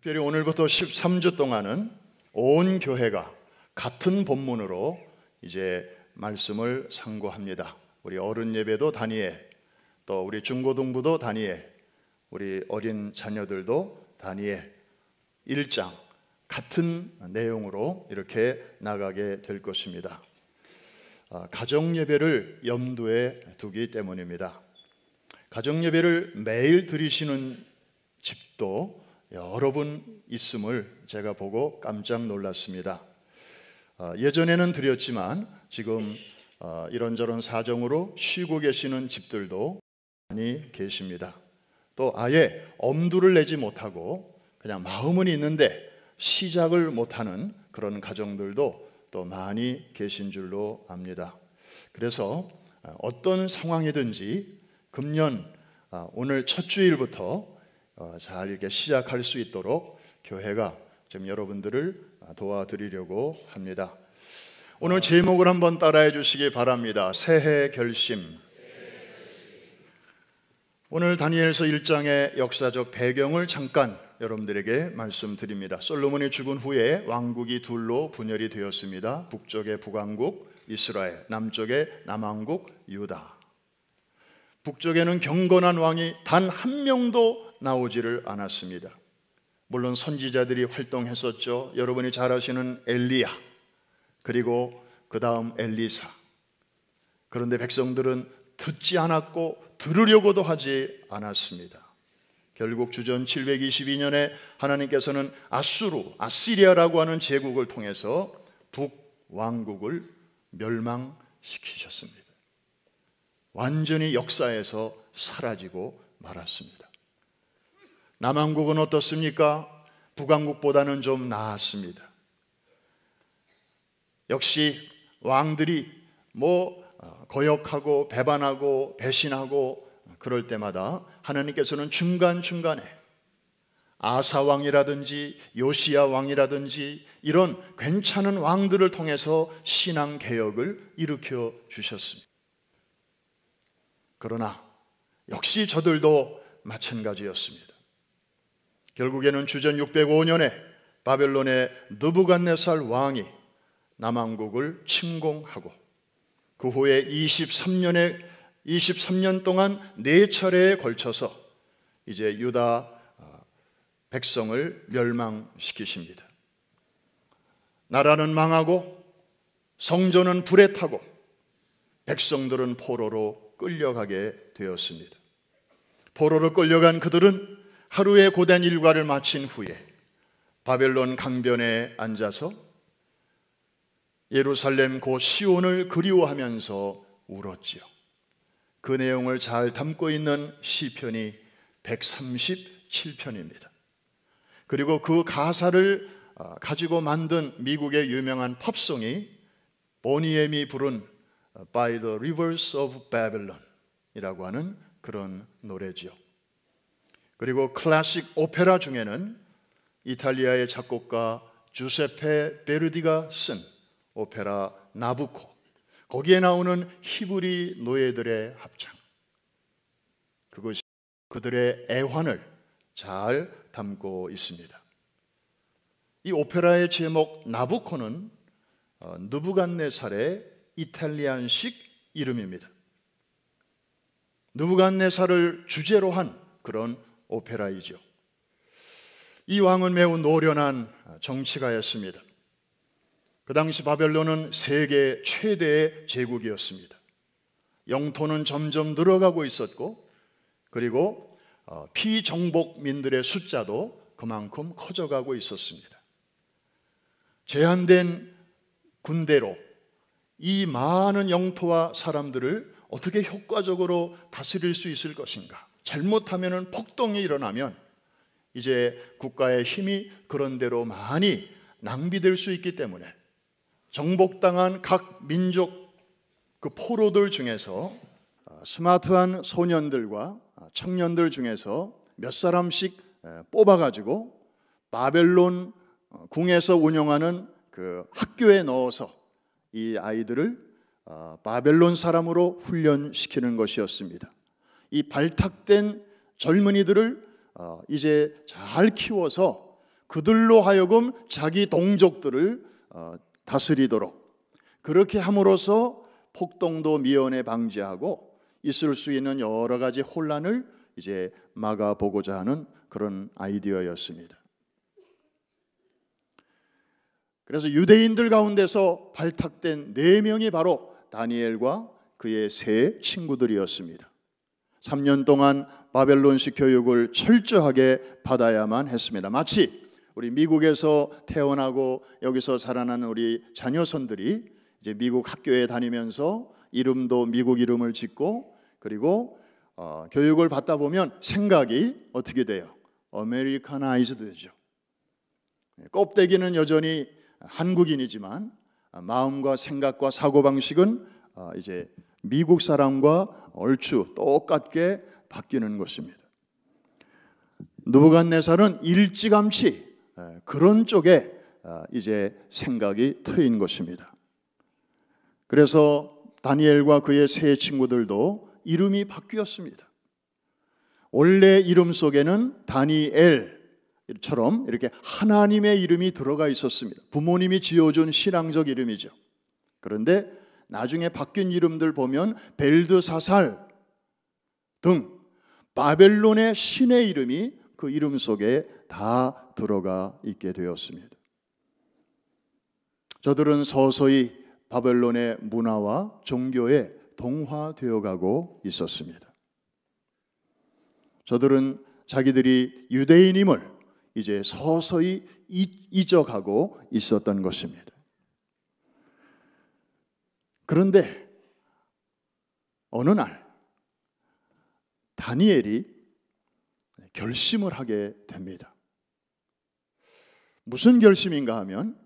특별히 오늘부터 13주 동안은 온 교회가 같은 본문으로 이제 말씀을 상고합니다. 우리 어른 예배도 다니엘, 또 우리 중고등부도 다니엘, 우리 어린 자녀들도 다니엘 1장 같은 내용으로 이렇게 나가게 될 것입니다. 가정 예배를 염두에 두기 때문입니다. 가정 예배를 매일 드리시는 집도 여러 분 있음을 제가 보고 깜짝 놀랐습니다. 예전에는 드렸지만 지금 이런저런 사정으로 쉬고 계시는 집들도 많이 계십니다. 또 아예 엄두를 내지 못하고 그냥 마음은 있는데 시작을 못하는 그런 가정들도 또 많이 계신 줄로 압니다. 그래서 어떤 상황이든지 금년 오늘 첫 주일부터 잘 이렇게 시작할 수 있도록 교회가 지금 여러분들을 도와드리려고 합니다. 오늘 제목을 한번 따라해 주시기 바랍니다. 새해 결심. 오늘 다니엘서 1장의 역사적 배경을 잠깐 여러분들에게 말씀드립니다. 솔로몬이 죽은 후에 왕국이 둘로 분열이 되었습니다. 북쪽의 북왕국 이스라엘, 남쪽의 남왕국 유다. 북쪽에는 경건한 왕이 단 한 명도 나오지를 않았습니다. 물론 선지자들이 활동했었죠. 여러분이 잘 아시는 엘리야, 그리고 그 다음 엘리사. 그런데 백성들은 듣지 않았고 들으려고도 하지 않았습니다. 결국 주전 722년에 하나님께서는 아시리아라고 하는 제국을 통해서 북왕국을 멸망시키셨습니다. 완전히 역사에서 사라지고 말았습니다. 남왕국은 어떻습니까? 북왕국보다는 좀 나았습니다. 역시 왕들이 거역하고 배반하고 배신하고 그럴 때마다 하나님께서는 중간중간에 아사 왕이라든지 요시야 왕이라든지 이런 괜찮은 왕들을 통해서 신앙 개혁을 일으켜 주셨습니다. 그러나 역시 저들도 마찬가지였습니다. 결국에는 주전 605년에 바벨론의 느부갓네살 왕이 남왕국을 침공하고 그 후에 23년 동안 4차례에 걸쳐서 이제 유다 백성을 멸망시키십니다. 나라는 망하고 성전은 불에 타고 백성들은 포로로 끌려가게 되었습니다. 포로로 끌려간 그들은 하루의 고된 일과를 마친 후에 바벨론 강변에 앉아서 예루살렘 곧 시온을 그리워하면서 울었지요. 그 내용을 잘 담고 있는 시편이 137편입니다. 그리고 그 가사를 가지고 만든 미국의 유명한 팝송이 보니엠이 부른 By the Rivers of Babylon 이라고 하는 그런 노래지요. 그리고 클래식 오페라 중에는 이탈리아의 작곡가 주세페 베르디가 쓴 오페라 나부코, 거기에 나오는 히브리 노예들의 합창, 그것이 그들의 애환을 잘 담고 있습니다. 이 오페라의 제목 나부코는 느부갓네살의 이탈리안식 이름입니다. 느부갓네살을 주제로 한 그런 오페라이죠. 이 왕은 매우 노련한 정치가였습니다. 그 당시 바벨론은 세계 최대의 제국이었습니다. 영토는 점점 늘어가고 있었고, 그리고 피정복민들의 숫자도 그만큼 커져가고 있었습니다. 제한된 군대로 이 많은 영토와 사람들을 어떻게 효과적으로 다스릴 수 있을 것인가? 잘못하면 폭동이 일어나면 이제 국가의 힘이 그런 대로 많이 낭비될 수 있기 때문에 정복당한 각 민족 그 포로들 중에서 스마트한 소년들과 청년들 중에서 몇 사람씩 뽑아가지고 바벨론 궁에서 운영하는 그 학교에 넣어서 이 아이들을 바벨론 사람으로 훈련시키는 것이었습니다. 이 발탁된 젊은이들을 이제 잘 키워서 그들로 하여금 자기 동족들을 다스리도록, 그렇게 함으로써 폭동도 미연에 방지하고 있을 수 있는 여러 가지 혼란을 이제 막아보고자 하는 그런 아이디어였습니다. 그래서 유대인들 가운데서 발탁된 4명이 바로 다니엘과 그의 세 친구들이었습니다. 3년 동안 바벨론식 교육을 철저하게 받아야만 했습니다. 마치 우리 미국에서 태어나고 여기서 자라나는 우리 자녀선들이 이제 미국 학교에 다니면서 이름도 미국 이름을 짓고, 그리고 교육을 받다 보면 생각이 어떻게 돼요? 아메리카나이즈드 되죠. 껍데기는 여전히 한국인이지만 마음과 생각과 사고방식은 이제 미국 사람과 얼추 똑같게 바뀌는 것입니다. 느부갓네살은 일찌감치 그런 쪽에 이제 생각이 트인 것입니다. 그래서 다니엘과 그의 세 친구들도 이름이 바뀌었습니다. 원래 이름 속에는 다니엘처럼 이렇게 하나님의 이름이 들어가 있었습니다. 부모님이 지어준 신앙적 이름이죠. 그런데 나중에 바뀐 이름들 보면 벨드사살 등 바벨론의 신의 이름이 그 이름 속에 다 들어가 있게 되었습니다. 저들은 서서히 바벨론의 문화와 종교에 동화되어 가고 있었습니다. 저들은 자기들이 유대인임을 이제 서서히 잊어가고 있었던 것입니다. 그런데 어느 날 다니엘이 결심을 하게 됩니다. 무슨 결심인가 하면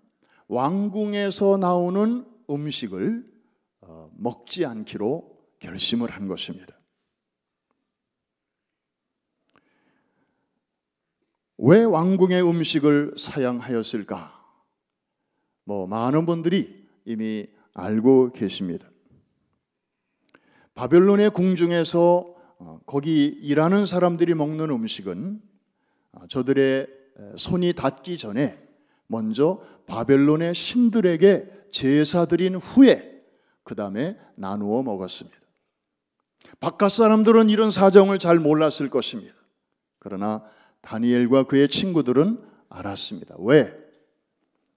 왕궁에서 나오는 음식을 먹지 않기로 결심을 한 것입니다. 왜 왕궁의 음식을 사양하였을까? 많은 분들이 이미 알고 계십니다. 바벨론의 궁중에서 거기 일하는 사람들이 먹는 음식은 저들의 손이 닿기 전에 먼저 바벨론의 신들에게 제사 드린 후에 그 다음에 나누어 먹었습니다. 바깥 사람들은 이런 사정을 잘 몰랐을 것입니다. 그러나 다니엘과 그의 친구들은 알았습니다. 왜?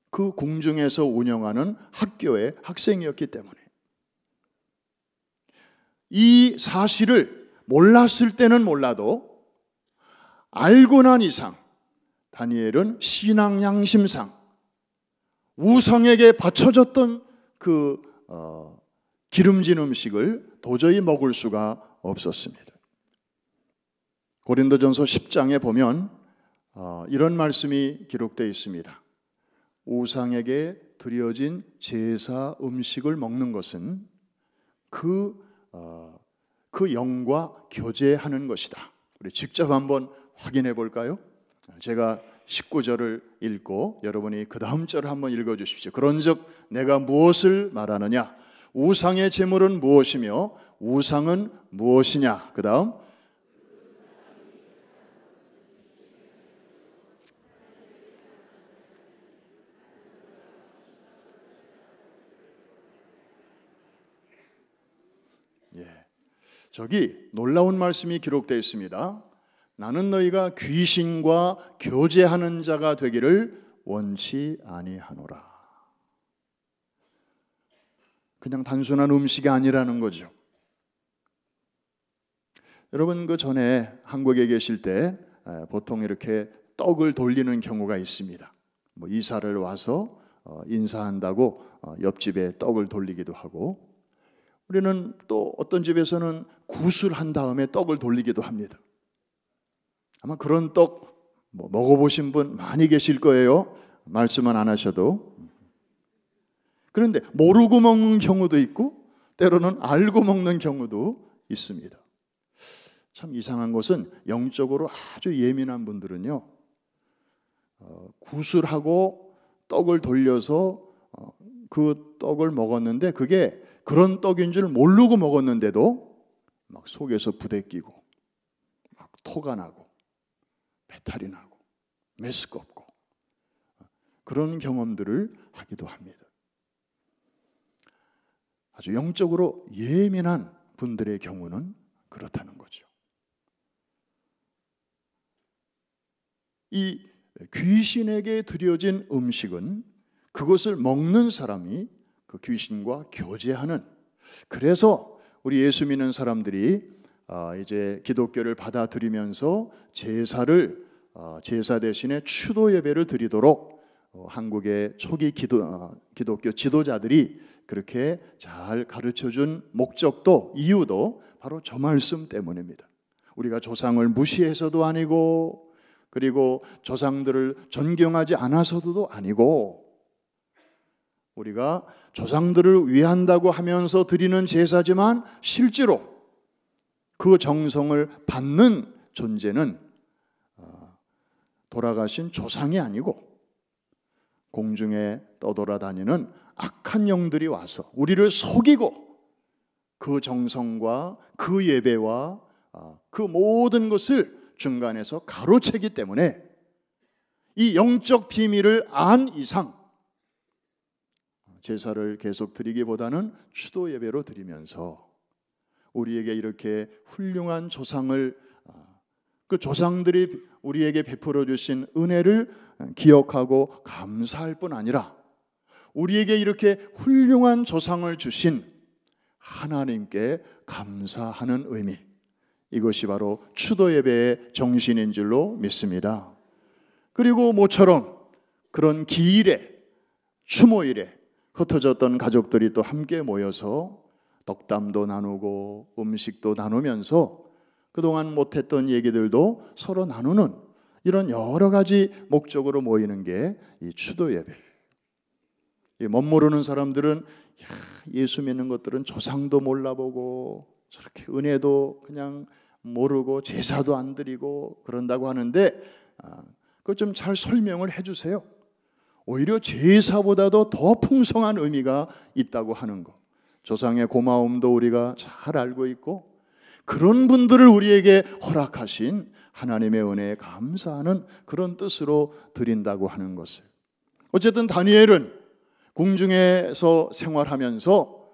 그 궁중에서 운영하는 학교의 학생이었기 때문에. 이 사실을 몰랐을 때는 몰라도 알고 난 이상 다니엘은 신앙 양심상 우상에게 바쳐졌던 그 기름진 음식을 도저히 먹을 수가 없었습니다. 고린도전서 10장에 보면 이런 말씀이 기록되어 있습니다. 우상에게 드려진 제사 음식을 먹는 것은 그 영과 교제하는 것이다. 우리 직접 한번 확인해 볼까요? 제가 19절을 읽고 여러분이 그 다음 절을 한번 읽어주십시오. 그런즉 내가 무엇을 말하느냐? 우상의 제물은 무엇이며 우상은 무엇이냐? 그 다음 저기 놀라운 말씀이 기록되어 있습니다. 나는 너희가 귀신과 교제하는 자가 되기를 원치 아니하노라. 그냥 단순한 음식이 아니라는 거죠. 여러분 그 전에 한국에 계실 때 보통 이렇게 떡을 돌리는 경우가 있습니다. 이사를 와서 인사한다고 옆집에 떡을 돌리기도 하고, 우리는 또 어떤 집에서는 굿을 한 다음에 떡을 돌리기도 합니다. 아마 그런 떡 먹어보신 분 많이 계실 거예요. 말씀은 안 하셔도. 그런데 모르고 먹는 경우도 있고 때로는 알고 먹는 경우도 있습니다. 참 이상한 것은 영적으로 아주 예민한 분들은요, 굿을 하고 떡을 돌려서 그 떡을 먹었는데 그게 그런 떡인 줄 모르고 먹었는데도 막 속에서 부대끼고 막 토가 나고 배탈이 나고 메스껍고 그런 경험들을 하기도 합니다. 아주 영적으로 예민한 분들의 경우는 그렇다는 거죠. 이 귀신에게 드려진 음식은 그것을 먹는 사람이 그 귀신과 교제하는, 그래서 우리 예수 믿는 사람들이 이제 기독교를 받아들이면서 제사 대신에 추도 예배를 드리도록 한국의 초기 기독교 지도자들이 그렇게 잘 가르쳐준 목적도, 이유도 바로 저 말씀 때문입니다. 우리가 조상을 무시해서도 아니고, 그리고 조상들을 존경하지 않아서도 아니고, 우리가 조상들을 위한다고 하면서 드리는 제사지만 실제로 그 정성을 받는 존재는 돌아가신 조상이 아니고 공중에 떠돌아다니는 악한 영들이 와서 우리를 속이고 그 정성과 그 예배와 그 모든 것을 중간에서 가로채기 때문에 이 영적 비밀을 안 이상 제사를 계속 드리기보다는 추도 예배로 드리면서 우리에게 이렇게 훌륭한 조상을, 그 조상들이 우리에게 베풀어 주신 은혜를 기억하고 감사할 뿐 아니라 우리에게 이렇게 훌륭한 조상을 주신 하나님께 감사하는 의미, 이것이 바로 추도 예배의 정신인 줄로 믿습니다. 그리고 모처럼 그런 기일에, 추모일에 흩어졌던 가족들이 또 함께 모여서 덕담도 나누고 음식도 나누면서 그동안 못했던 얘기들도 서로 나누는 이런 여러 가지 목적으로 모이는 게 이 추도 예배. 못 모르는 사람들은 예수 믿는 것들은 조상도 몰라보고 저렇게 은혜도 그냥 모르고 제사도 안 드리고 그런다고 하는데, 그거 좀 잘 설명을 해주세요. 오히려 제사보다도 더 풍성한 의미가 있다고 하는 것, 조상의 고마움도 우리가 잘 알고 있고, 그런 분들을 우리에게 허락하신 하나님의 은혜에 감사하는 그런 뜻으로 드린다고 하는 것을. 어쨌든 다니엘은 궁중에서 생활하면서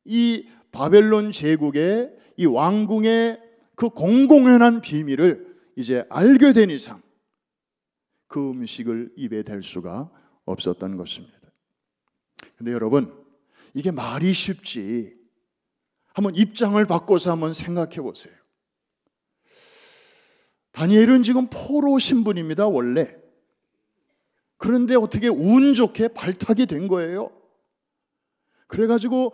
이 바벨론 제국의 이 왕궁의 그 공공연한 비밀을 이제 알게 된 이상 그 음식을 입에 댈 수가 없었던 것입니다. 근데 여러분, 이게 말이 쉽지, 한번 입장을 바꿔서 한번 생각해 보세요. 다니엘은 지금 포로 신분입니다, 원래. 그런데 어떻게 운 좋게 발탁이 된 거예요. 그래가지고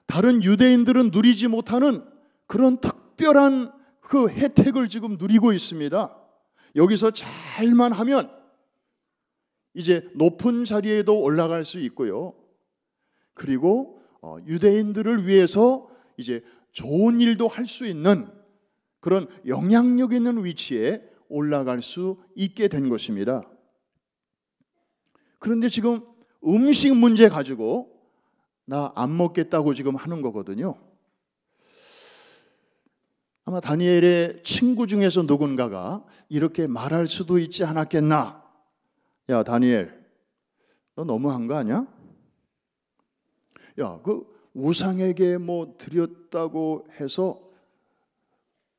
다른 유대인들은 누리지 못하는 그런 특별한 그 혜택을 지금 누리고 있습니다. 여기서 잘만 하면 이제 높은 자리에도 올라갈 수 있고요. 그리고 유대인들을 위해서 이제 좋은 일도 할 수 있는 그런 영향력 있는 위치에 올라갈 수 있게 된 것입니다. 그런데 지금 음식 문제 가지고 나 안 먹겠다고 지금 하는 거거든요. 아마 다니엘의 친구 중에서 누군가가 이렇게 말할 수도 있지 않았겠나. 야, 다니엘, 너 너무한 거 아니야? 야, 그 우상에게 뭐 드렸다고 해서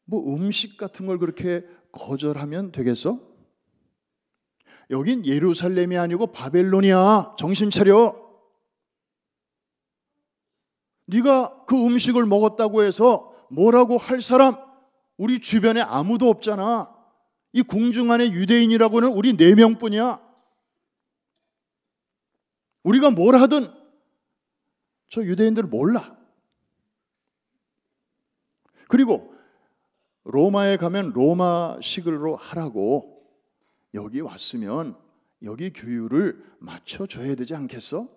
뭐 음식 같은 걸 그렇게 거절하면 되겠어? 여긴 예루살렘이 아니고 바벨론이야. 정신 차려. 네가 그 음식을 먹었다고 해서 뭐라고 할 사람 우리 주변에 아무도 없잖아. 이 궁중 안에 유대인이라고는 우리 4명뿐이야. 우리가 뭘 하든 저 유대인들 몰라. 그리고 로마에 가면 로마식으로 하라고 여기 왔으면 여기 규율을 맞춰줘야 되지 않겠어?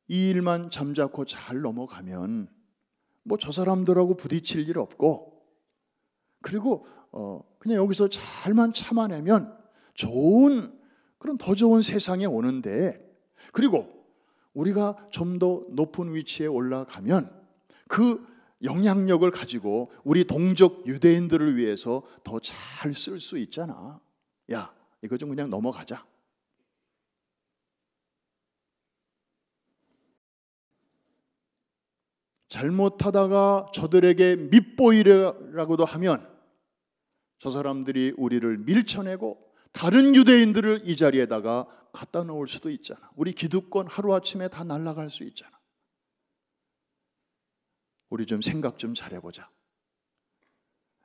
이 일만 잠자코 잘 넘어가면 뭐 저 사람들하고 부딪힐 일 없고, 그리고 그냥 여기서 잘만 참아내면 좋은, 그런 더 좋은 세상에 오는데, 그리고 우리가 좀 더 높은 위치에 올라가면 그 영향력을 가지고 우리 동족 유대인들을 위해서 더 잘 쓸 수 있잖아. 야, 이거 좀 그냥 넘어가자. 잘못하다가 저들에게 밉보이라고도 하면 저 사람들이 우리를 밀쳐내고 다른 유대인들을 이 자리에다가 갖다 놓을 수도 있잖아. 우리 기득권 하루아침에 다 날아갈 수 있잖아. 우리 좀 생각 좀 잘해보자.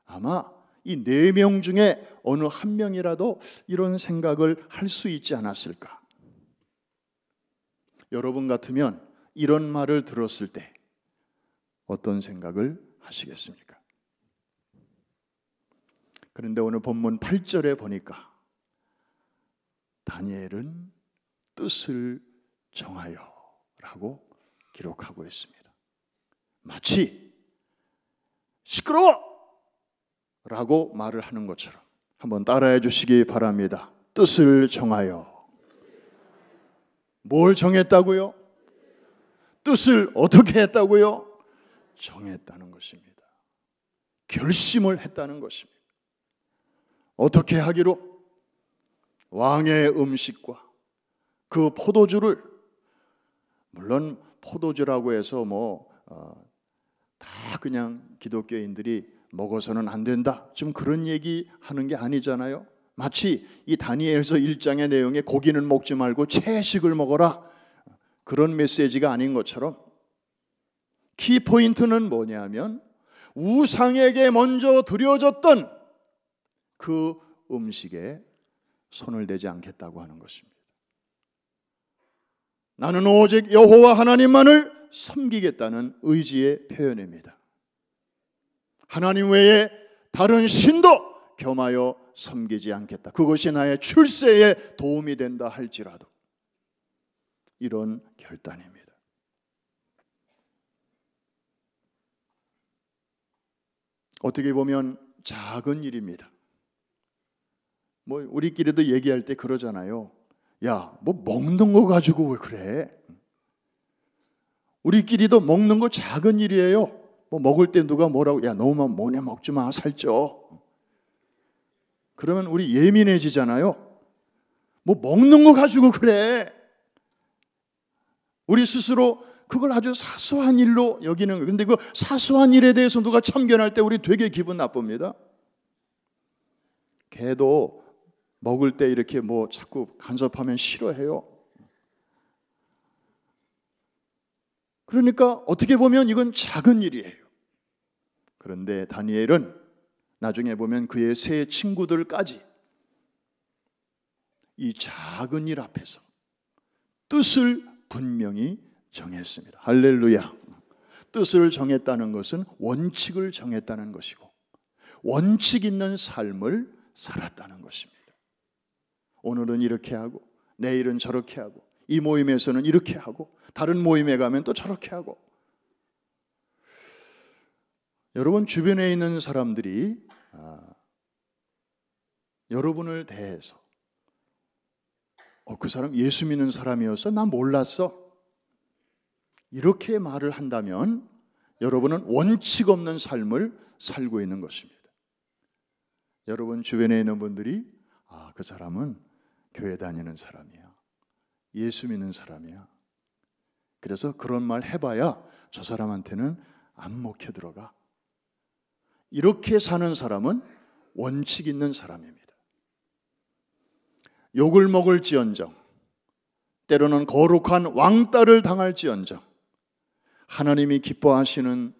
아마 이 4명 중에 어느 한 명이라도 이런 생각을 할 수 있지 않았을까. 여러분 같으면 이런 말을 들었을 때 어떤 생각을 하시겠습니까? 그런데 오늘 본문 8절에 보니까 다니엘은 뜻을 정하여 라고 기록하고 있습니다. 마치 시끄러워! 라고 말을 하는 것처럼 한번 따라해 주시기 바랍니다. 뜻을 정하여. 뭘 정했다고요? 뜻을 어떻게 했다고요? 정했다는 것입니다. 결심을 했다는 것입니다. 어떻게 하기로? 왕의 음식과 그 포도주를, 물론 포도주라고 해서 다 그냥 기독교인들이 먹어서는 안 된다, 좀 그런 얘기 하는 게 아니잖아요. 마치 이 다니엘서 1장의 내용에 고기는 먹지 말고 채식을 먹어라, 그런 메시지가 아닌 것처럼 키포인트는 뭐냐면 우상에게 먼저 드려졌던 그 음식에 손을 대지 않겠다고 하는 것입니다. 나는 오직 여호와 하나님만을 섬기겠다는 의지의 표현입니다. 하나님 외에 다른 신도 겸하여 섬기지 않겠다. 그것이 나의 출세에 도움이 된다 할지라도 이런 결단입니다. 어떻게 보면 작은 일입니다. 우리끼리도 얘기할 때 그러잖아요. 야, 먹는 거 가지고 왜 그래? 우리끼리도 먹는 거 작은 일이에요. 먹을 때 누가 뭐라고, 야, 너무 뭐냐, 먹지 마, 살쪄. 그러면 우리 예민해지잖아요. 먹는 거 가지고 그래. 우리 스스로 그걸 아주 사소한 일로 여기는 거예요. 그런데 그 사소한 일에 대해서 누가 참견할 때 우리 되게 기분 나쁩니다. 개도 먹을 때 이렇게 자꾸 간섭하면 싫어해요. 그러니까 어떻게 보면 이건 작은 일이에요. 그런데 다니엘은 나중에 보면 그의 세 친구들까지 이 작은 일 앞에서 뜻을 분명히 정했습니다. 할렐루야. 뜻을 정했다는 것은 원칙을 정했다는 것이고 원칙 있는 삶을 살았다는 것입니다. 오늘은 이렇게 하고 내일은 저렇게 하고 이 모임에서는 이렇게 하고 다른 모임에 가면 또 저렇게 하고. 여러분 주변에 있는 사람들이 여러분을 대해서 그 사람 예수 믿는 사람이었어? 난 몰랐어. 이렇게 말을 한다면 여러분은 원칙 없는 삶을 살고 있는 것입니다. 여러분 주변에 있는 분들이 그 사람은 교회 다니는 사람이야, 예수 믿는 사람이야, 그래서 그런 말 해봐야 저 사람한테는 안 먹혀 들어가, 이렇게 사는 사람은 원칙 있는 사람입니다. 욕을 먹을지언정, 때로는 거룩한 왕따를 당할지언정 하나님이 기뻐하시는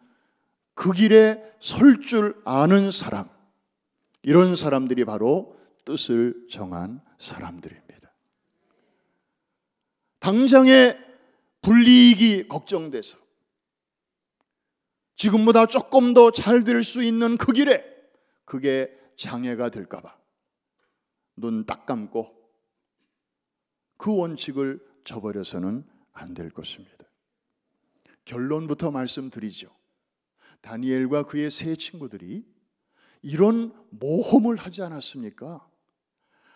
그 길에 설 줄 아는 사람, 이런 사람들이 바로 뜻을 정한 사람들입니다. 당장의 불이익이 걱정돼서 지금보다 조금 더 잘 될 수 있는 그 길에 그게 장애가 될까 봐 눈 딱 감고 그 원칙을 저버려서는 안 될 것입니다. 결론부터 말씀드리죠. 다니엘과 그의 세 친구들이 이런 모험을 하지 않았습니까?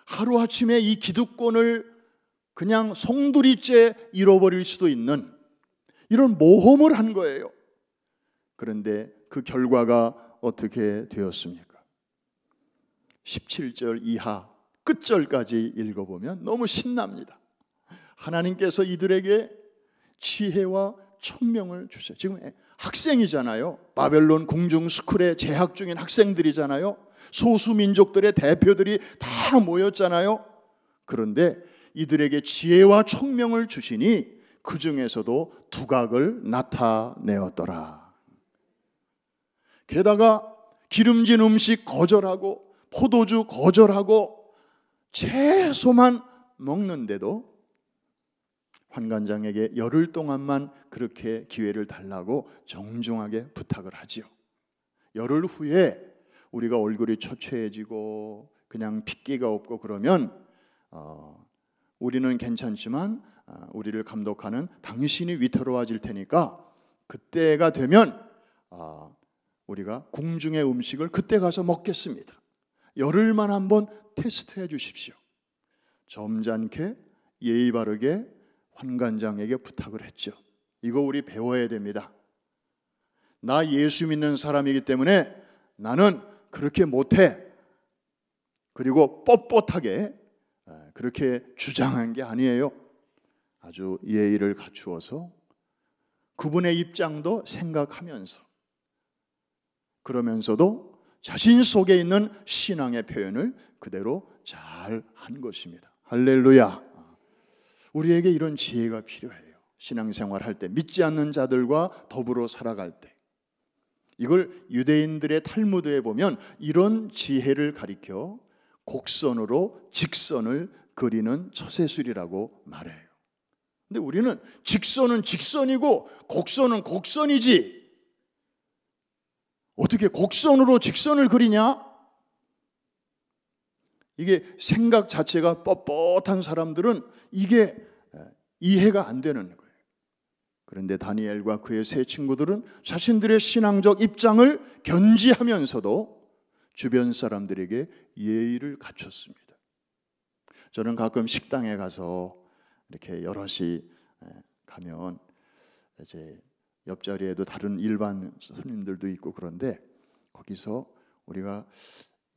하루아침에 이 기득권을 그냥 송두리째 잃어버릴 수도 있는 이런 모험을 한 거예요. 그런데 그 결과가 어떻게 되었습니까? 17절 이하 끝절까지 읽어보면 너무 신납니다. 하나님께서 이들에게 지혜와 총명을 주셔요. 지금 학생이잖아요. 바벨론 궁중스쿨에 재학 중인 학생들이잖아요. 소수민족들의 대표들이 다 모였잖아요. 그런데 이들에게 지혜와 총명을 주시니 그 중에서도 두각을 나타내었더라. 게다가 기름진 음식 거절하고 포도주 거절하고 채소만 먹는데도 환관장에게 열흘 동안만 그렇게 기회를 달라고 정중하게 부탁을 하지요. 열흘 후에 우리가 얼굴이 초췌해지고 그냥 핏기가 없고 그러면 우리는 괜찮지만 우리를 감독하는 당신이 위태로워질 테니까 그때가 되면 우리가 궁중의 음식을 그때 가서 먹겠습니다. 열흘만 한번 테스트해 주십시오. 점잖게 예의 바르게 환관장에게 부탁을 했죠. 이거 우리 배워야 됩니다. 나 예수 믿는 사람이기 때문에 나는 그렇게 못해. 그리고 뻣뻣하게 그렇게 주장한 게 아니에요. 아주 예의를 갖추어서 그분의 입장도 생각하면서, 그러면서도 자신 속에 있는 신앙의 표현을 그대로 잘 한 것입니다. 할렐루야. 우리에게 이런 지혜가 필요해요. 신앙생활 할 때, 믿지 않는 자들과 더불어 살아갈 때. 이걸 유대인들의 탈무드에 보면 이런 지혜를 가리켜 곡선으로 직선을 그리는 처세술이라고 말해요. 근데 우리는 직선은 직선이고 곡선은 곡선이지 어떻게 곡선으로 직선을 그리냐? 이게 생각 자체가 뻣뻣한 사람들은 이게 이해가 안 되는 거예요. 그런데 다니엘과 그의 세 친구들은 자신들의 신앙적 입장을 견지하면서도 주변 사람들에게 예의를 갖췄습니다. 저는 가끔 식당에 가서 이렇게 여럿이 가면 이제 옆자리에도 다른 일반 손님들도 있고 그런데 거기서 우리가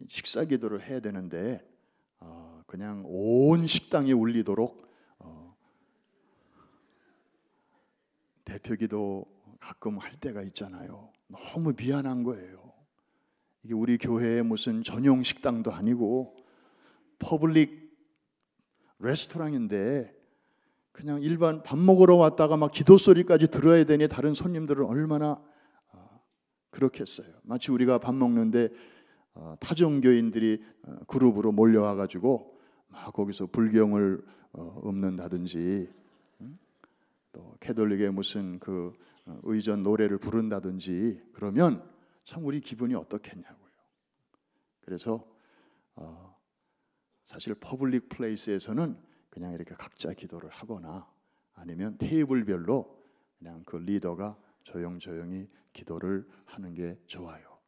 식사 기도를 해야 되는데 그냥 온 식당이 울리도록 대표 기도 가끔 할 때가 있잖아요. 너무 미안한 거예요. 이게 우리 교회의 무슨 전용 식당도 아니고 퍼블릭 레스토랑인데 그냥 일반 밥 먹으러 왔다가 막 기도 소리까지 들어야 되니 다른 손님들은 얼마나 그렇겠어요. 마치 우리가 밥 먹는데 타종교인들이 그룹으로 몰려와가지고 막 거기서 불경을 읊는다든지 또 캐톨릭의 무슨 그 의전 노래를 부른다든지 그러면 참 우리 기분이 어떻겠냐고요. 그래서 사실 퍼블릭 플레이스에서는 그냥 이렇게 각자 기도를 하거나 아니면 테이블별로 그냥 그 리더가 조용조용히 기도를 하는 게 좋아요.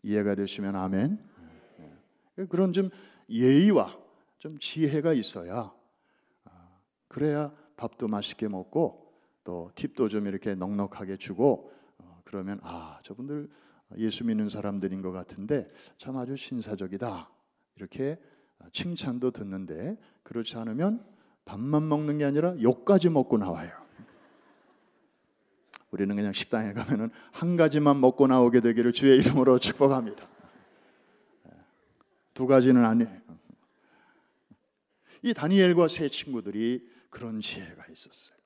이해가 되시면 아멘. 그런 좀 예의와 좀 지혜가 있어야 그래야 밥도 맛있게 먹고 또 팁도 좀 이렇게 넉넉하게 주고 그러면 저분들 예수 믿는 사람들인 것 같은데 참 아주 신사적이다 이렇게 칭찬도 듣는데 그렇지 않으면 밥만 먹는 게 아니라 욕까지 먹고 나와요. 우리는 그냥 식당에 가면은 한 가지만 먹고 나오게 되기를 주의 이름으로 축복합니다. 두 가지는 아니에요. 이 다니엘과 세 친구들이 그런 지혜가 있었어요.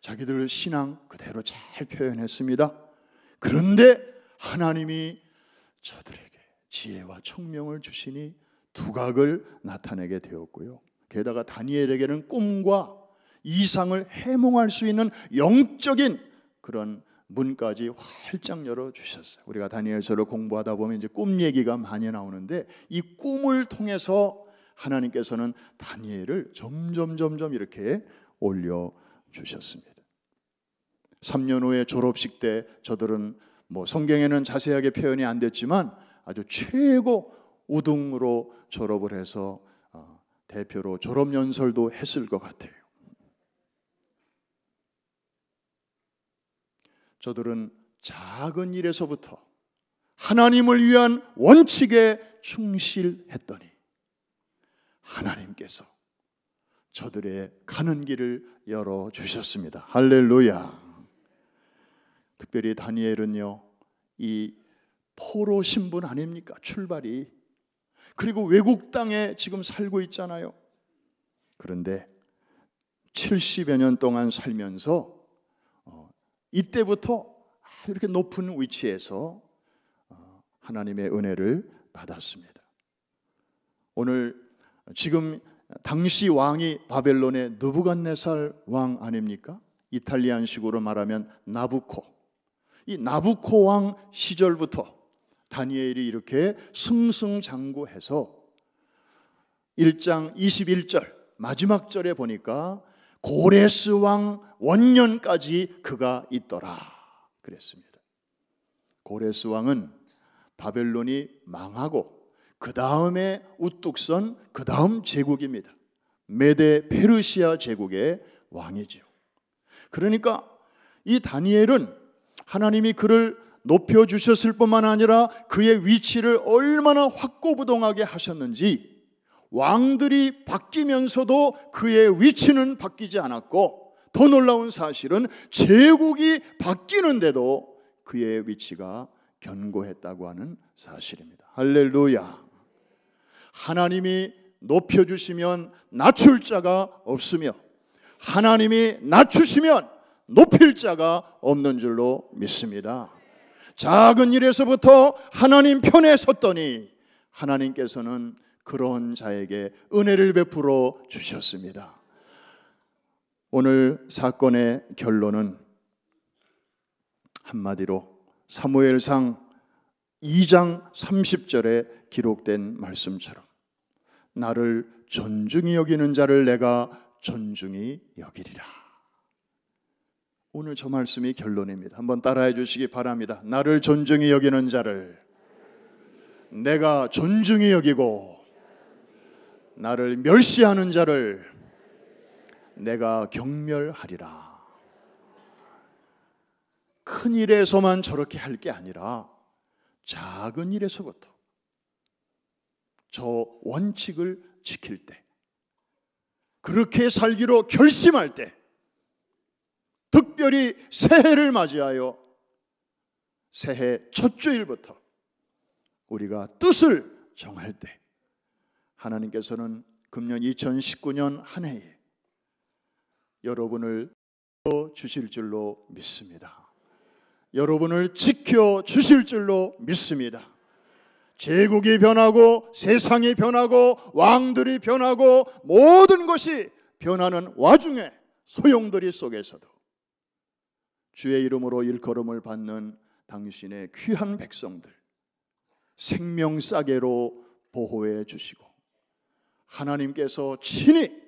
자기들 신앙 그대로 잘 표현했습니다. 그런데 하나님이 저들에게 지혜와 총명을 주시니 두각을 나타내게 되었고요. 게다가 다니엘에게는 꿈과 이상을 해몽할 수 있는 영적인 그런 문까지 활짝 열어주셨어요. 우리가 다니엘서를 공부하다 보면 이제 꿈 얘기가 많이 나오는데 이 꿈을 통해서 하나님께서는 다니엘을 점점 이렇게 올려주셨습니다. 3년 후에 졸업식 때 저들은 성경에는 자세하게 표현이 안 됐지만 아주 최고 우등으로 졸업을 해서 대표로 졸업연설도 했을 것 같아요. 저들은 작은 일에서부터 하나님을 위한 원칙에 충실했더니 하나님께서 저들의 가는 길을 열어주셨습니다. 할렐루야. 특별히 다니엘은요, 이 포로 신분 아닙니까? 출발이. 그리고 외국 땅에 지금 살고 있잖아요. 그런데 70여 년 동안 살면서 이때부터 이렇게 높은 위치에서 하나님의 은혜를 받았습니다. 오늘 지금 당시 왕이 바벨론의 느부갓네살 왕 아닙니까? 이탈리안식으로 말하면 나부코. 이 나부코 왕 시절부터 다니엘이 이렇게 승승장구해서 1장 21절 마지막 절에 보니까 고레스 왕 원년까지 그가 있더라 그랬습니다. 고레스 왕은 바벨론이 망하고 그 다음에 우뚝 선 그 다음 제국입니다. 메데 페르시아 제국의 왕이죠. 그러니까 이 다니엘은 하나님이 그를 높여주셨을 뿐만 아니라 그의 위치를 얼마나 확고부동하게 하셨는지 왕들이 바뀌면서도 그의 위치는 바뀌지 않았고, 더 놀라운 사실은 제국이 바뀌는데도 그의 위치가 견고했다고 하는 사실입니다. 할렐루야. 하나님이 높여주시면 낮출 자가 없으며 하나님이 낮추시면 높일 자가 없는 줄로 믿습니다. 작은 일에서부터 하나님 편에 섰더니 하나님께서는 그런 자에게 은혜를 베풀어 주셨습니다. 오늘 사건의 결론은 한마디로 사무엘상 2장 30절에 기록된 말씀처럼 나를 존중히 여기는 자를 내가 존중히 여기리라. 오늘 저 말씀이 결론입니다. 한번 따라해 주시기 바랍니다. 나를 존중히 여기는 자를 내가 존중히 여기고 나를 멸시하는 자를 내가 경멸하리라. 큰 일에서만 저렇게 할 게 아니라 작은 일에서부터 저 원칙을 지킬 때, 그렇게 살기로 결심할 때, 특별히 새해를 맞이하여 새해 첫 주일부터 우리가 뜻을 정할 때 하나님께서는 금년 2019년 한 해에 여러분을 주실 줄로 믿습니다. 여러분을 지켜 주실 줄로 믿습니다. 제국이 변하고 세상이 변하고 왕들이 변하고 모든 것이 변하는 와중에 소용돌이 속에서도 주의 이름으로 일컬음을 받는 당신의 귀한 백성들 생명싸개로 보호해 주시고 하나님께서 친히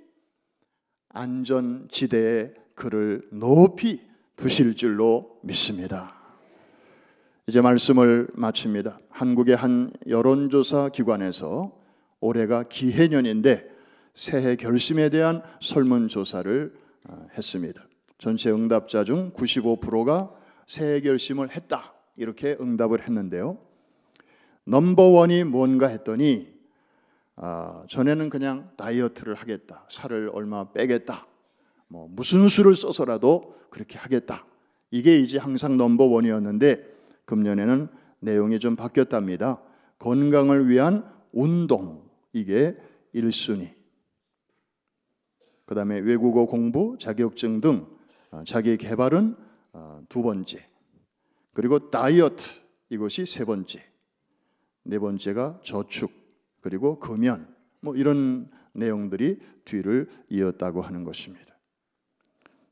안전지대에 그를 높이 두실 줄로 믿습니다. 이제 말씀을 마칩니다. 한국의 한 여론조사 기관에서 올해가 기해년인데 새해 결심에 대한 설문조사를 했습니다. 전체 응답자 중 95%가 새해 결심을 했다 이렇게 응답을 했는데요, 넘버원이 뭔가 했더니 전에는 그냥 다이어트를 하겠다, 살을 얼마 빼겠다, 무슨 수를 써서라도 그렇게 하겠다, 이게 이제 항상 넘버원이었는데 금년에는 내용이 좀 바뀌었답니다. 건강을 위한 운동, 이게 1순위, 그 다음에 외국어 공부, 자격증 등 자기 개발은 두 번째, 그리고 다이어트, 이것이 세 번째, 네 번째가 저축, 그리고 금연, 이런 내용들이 뒤를 이었다고 하는 것입니다.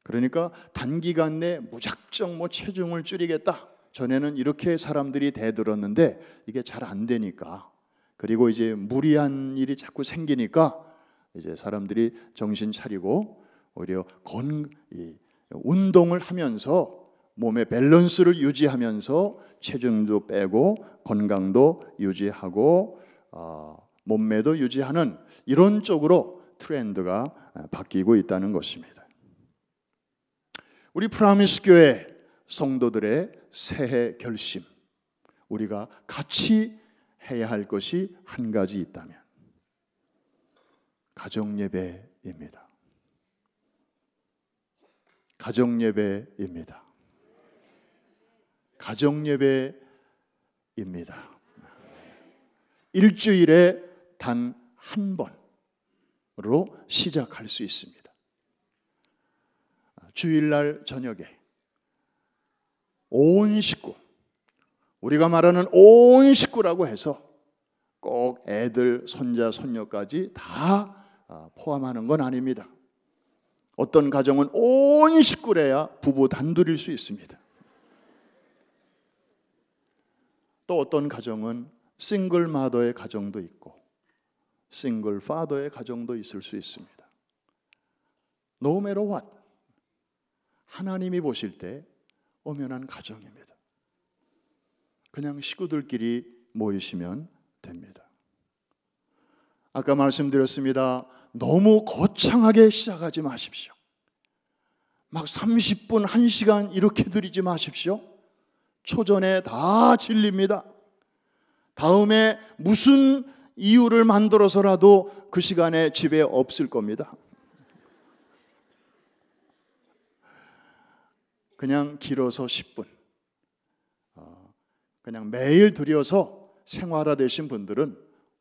그러니까 단기간 내 무작정 체중을 줄이겠다, 전에는 이렇게 사람들이 대들었는데 이게 잘 안 되니까, 그리고 이제 무리한 일이 자꾸 생기니까 이제 사람들이 정신 차리고 오히려 운동을 하면서 몸의 밸런스를 유지하면서 체중도 빼고 건강도 유지하고 몸매도 유지하는 이런 쪽으로 트렌드가 바뀌고 있다는 것입니다. 우리 프라미스 교회 성도들의 새해 결심, 우리가 같이 해야 할 것이 한 가지 있다면 가정예배입니다. 가정예배입니다. 가정예배입니다. 일주일에 단 한 번으로 시작할 수 있습니다. 주일날 저녁에 온 식구, 우리가 말하는 온 식구라고 해서 꼭 애들, 손자, 손녀까지 다 포함하는 건 아닙니다. 어떤 가정은 온 식구래야 부부 단둘일 수 있습니다. 또 어떤 가정은 싱글 마더의 가정도 있고 싱글 파더의 가정도 있을 수 있습니다. No matter what, 하나님이 보실 때 엄연한 가정입니다. 그냥 식구들끼리 모이시면 됩니다. 아까 말씀드렸습니다. 너무 거창하게 시작하지 마십시오. 막 30분, 1시간 이렇게 드리지 마십시오. 초전에 다 질립니다. 다음에 무슨 이유를 만들어서라도 그 시간에 집에 없을 겁니다. 그냥 길어서 10분, 그냥 매일 드려서 생활화되신 분들은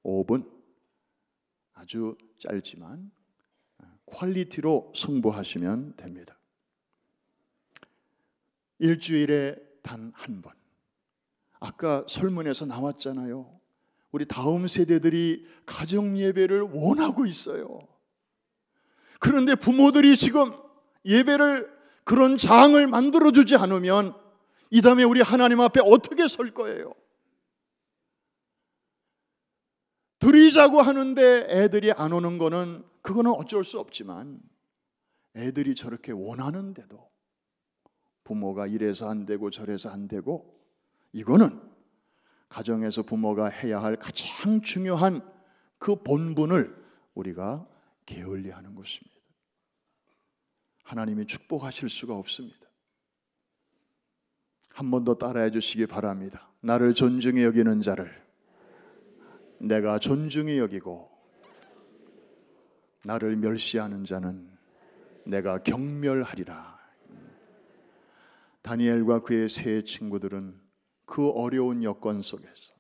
5분, 아주 짧지만 퀄리티로 승부하시면 됩니다. 일주일에 단 한 번. 아까 설문에서 나왔잖아요. 우리 다음 세대들이 가정예배를 원하고 있어요. 그런데 부모들이 지금 예배를, 그런 장을 만들어주지 않으면 이 다음에 우리 하나님 앞에 어떻게 설 거예요? 드리자고 하는데 애들이 안 오는 거는 그거는 어쩔 수 없지만 애들이 저렇게 원하는데도 부모가 이래서 안 되고 저래서 안 되고, 이거는 가정에서 부모가 해야 할 가장 중요한 그 본분을 우리가 게을리하는 것입니다. 하나님이 축복하실 수가 없습니다. 한 번 더 따라해 주시기 바랍니다. 나를 존중히 여기는 자를 내가 존중히 여기고 나를 멸시하는 자는 내가 경멸하리라. 다니엘과 그의 세 친구들은 그 어려운 여건 속에서,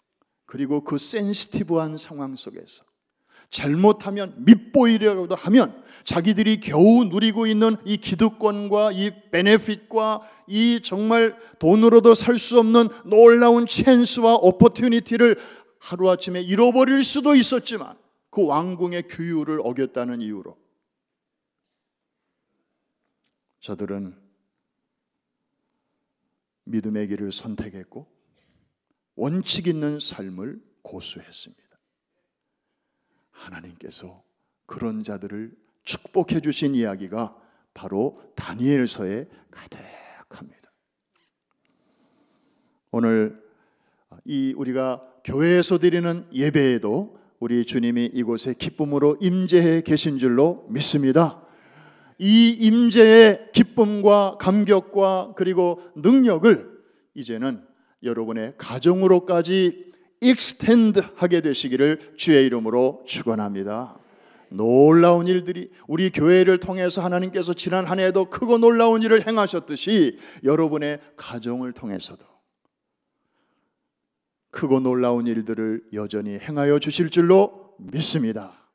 그리고 그 센시티브한 상황 속에서 잘못하면, 밉보이려고도 하면 자기들이 겨우 누리고 있는 이 기득권과 이 베네핏과 이 정말 돈으로도 살 수 없는 놀라운 찬스와 오퍼튜니티를 하루아침에 잃어버릴 수도 있었지만 그 왕궁의 규율을 어겼다는 이유로 저들은 믿음의 길을 선택했고 원칙 있는 삶을 고수했습니다. 하나님께서 그런 자들을 축복해 주신 이야기가 바로 다니엘서에 가득합니다. 오늘 이 우리가 교회에서 드리는 예배에도 우리 주님이 이곳에 기쁨으로 임재해 계신 줄로 믿습니다. 이 임재의 기쁨과 감격과 그리고 능력을 이제는 여러분의 가정으로까지 익스텐드 하게 되시기를 주의 이름으로 축원합니다. 놀라운 일들이 우리 교회를 통해서 하나님께서 지난 한 해에도 크고 놀라운 일을 행하셨듯이 여러분의 가정을 통해서도 크고 놀라운 일들을 여전히 행하여 주실 줄로 믿습니다.